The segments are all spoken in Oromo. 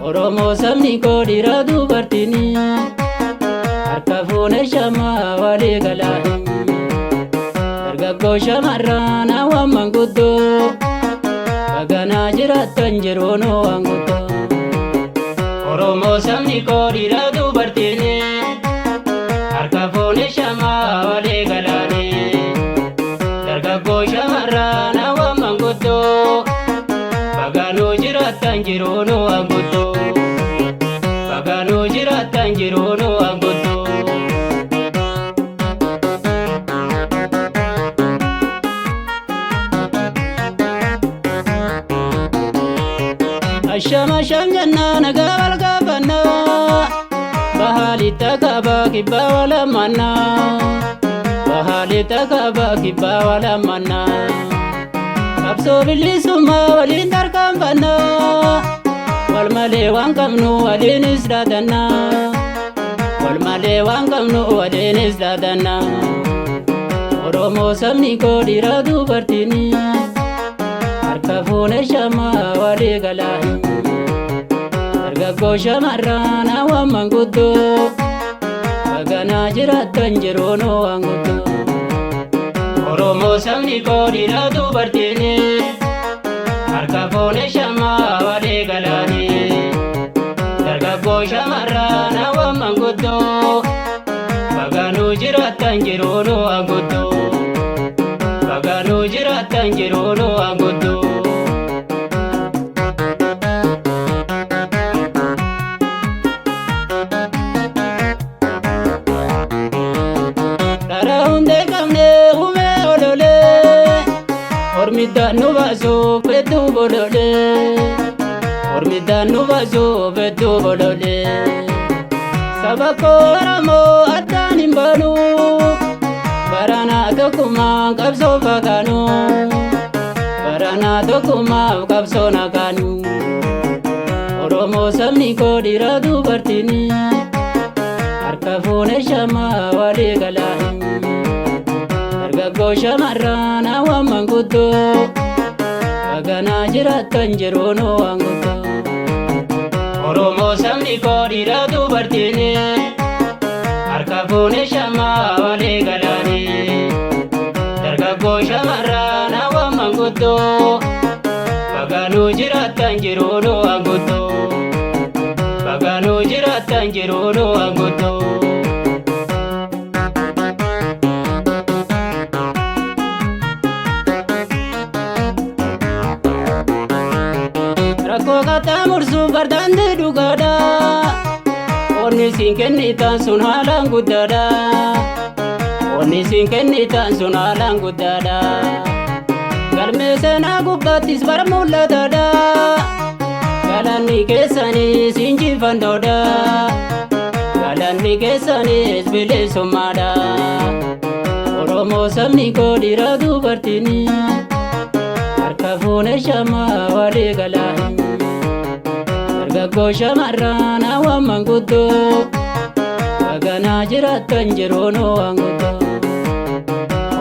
Oromoo sabni koo dhiira dubartiini harka fuune shamaa walii galanii dargaggoo shamarran hawwan manguddoo baganaa jiraattan jiruunoo wanguddoo. Oromoo sabni koo dhiira dubartiini harka fuune shamaa walii galanii dargaggoo shamarran hawwan manguddoo baganuu jiraattan jiruunoo wanguddoo. Baganuu jiraattan jiruunoo wanguddoo. Asham asham jennaa nagaa wal gaafannaa bahaalitti kabaa kibbaa wal hammannaa bahaalitti kabaa kibbaa wal hammannaa qabsoo bilisummaa waliin tarkaanfannaa. Walmalee waan qabnu waliinis dhaadannaa walmalee waan qabnu waliinis dhaadannaa. Oromoo sabni koo dhiira dubartiini harka fuune shamaa walii galanii dargaggoo shamarran hawwan manguddoo baganaa jiraattan jiruunoo wanguddoo. Oromoo sabni koo dhiira dubartiini harka fuune shamaa walii galanii dargaggoo shamarran hawwan manguddoo baganuu jiraattan jiruunoo wanguddoo baganuu jiraattan jiruunoo wanguddoo. Karaa hundee qabnee humee ololee ormiddaan nu baasuuf hedduu boloolee ormiddaan nu baasuuf hedduu boloolee. Saba koo Oromoo addaan hin baanu baranaa tokkummaan qabsoo fagaanu baranaa tokkummaaf qabsoo nagaanu. Oromoo sabni koo dhiira dubartiini harka fuune shamaa walii galanii dargaggoo shamarran hawwan manguddoo baganaa jiraattan jiruunoo wanguddoo. Oromoo sabni koo dhiira dubartiini harka fuune shamaa walii galanii dargaggoo shamarran hawwan manguddoo baganuu jiraattan jiruunoo wanguddoo baganuu jiraattan jiruunoo wanguddoo. Rakkoo qaxxaamursuuf bardaanti dhugaadha onni siin kennitan sun haalaan guddaadha onni siin kennitan sun haalaan guddaadha. Galmee seenaa gubbaattis bara mul'ataadha galanni keessanis injifannoodha galanni keessanis bilisummaadha. Oromoo sabni koo dhiira dubartiini harka fuune shamaa walii galanii dargaggoo shamarran hawwan manguddoo baganaa jiraattan jiruunoo wanguddoo.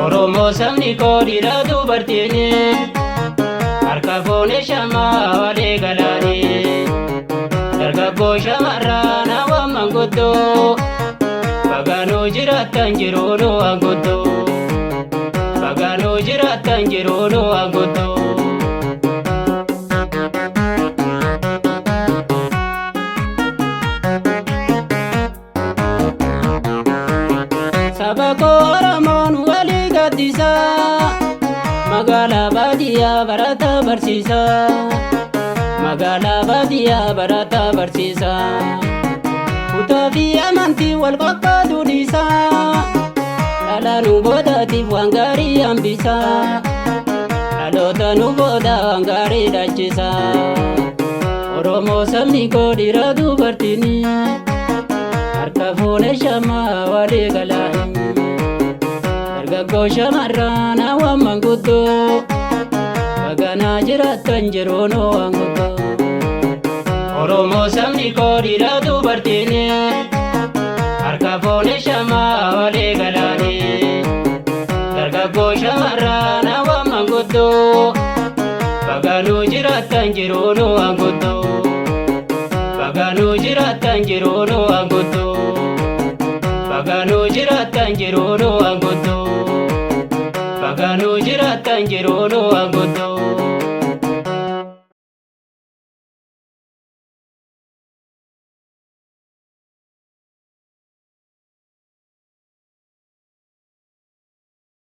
Oromoo sabni koo dhiira dubartiini harka fuune shamaa walii galanii dargaggoo shamarran hawwan manguddoo baganuu jiraattan jiruunoo wanguddoo baganuu jiraattan jiruunoo wanguddoo. Saba koo Oromoon walii gaddisa magaalaa baadiyyaa barataa barsiisa magaalaa baadiyyaa barataa barsiisa. Kutaa fi amantii wal qoqqooduu dhiisa dhala nu boodaatiif waan gaarii hambisa dhaloota nu booda waan gaarii dhachisa. Oromoo sabni koo dhiira dubartiini harka fuune shamaa walii galanii dargaggoo shamarran hawwan manguddoo baganaa jiraattan jiruunoo hanguddoo. Oromoo sabni koo dhiira dubartiini harka fooni shamaa walii galaani. Dargaggoo shamarran hawwan manguddoo baganuu jiraattan jiruunoo hanguddoo. Baganuu jiraattan jiruunoo hanguddoo. Baganuu jiraattan jiruunoo hanguddoo. Baganuu jiraattan jiruunoo hanguddoo.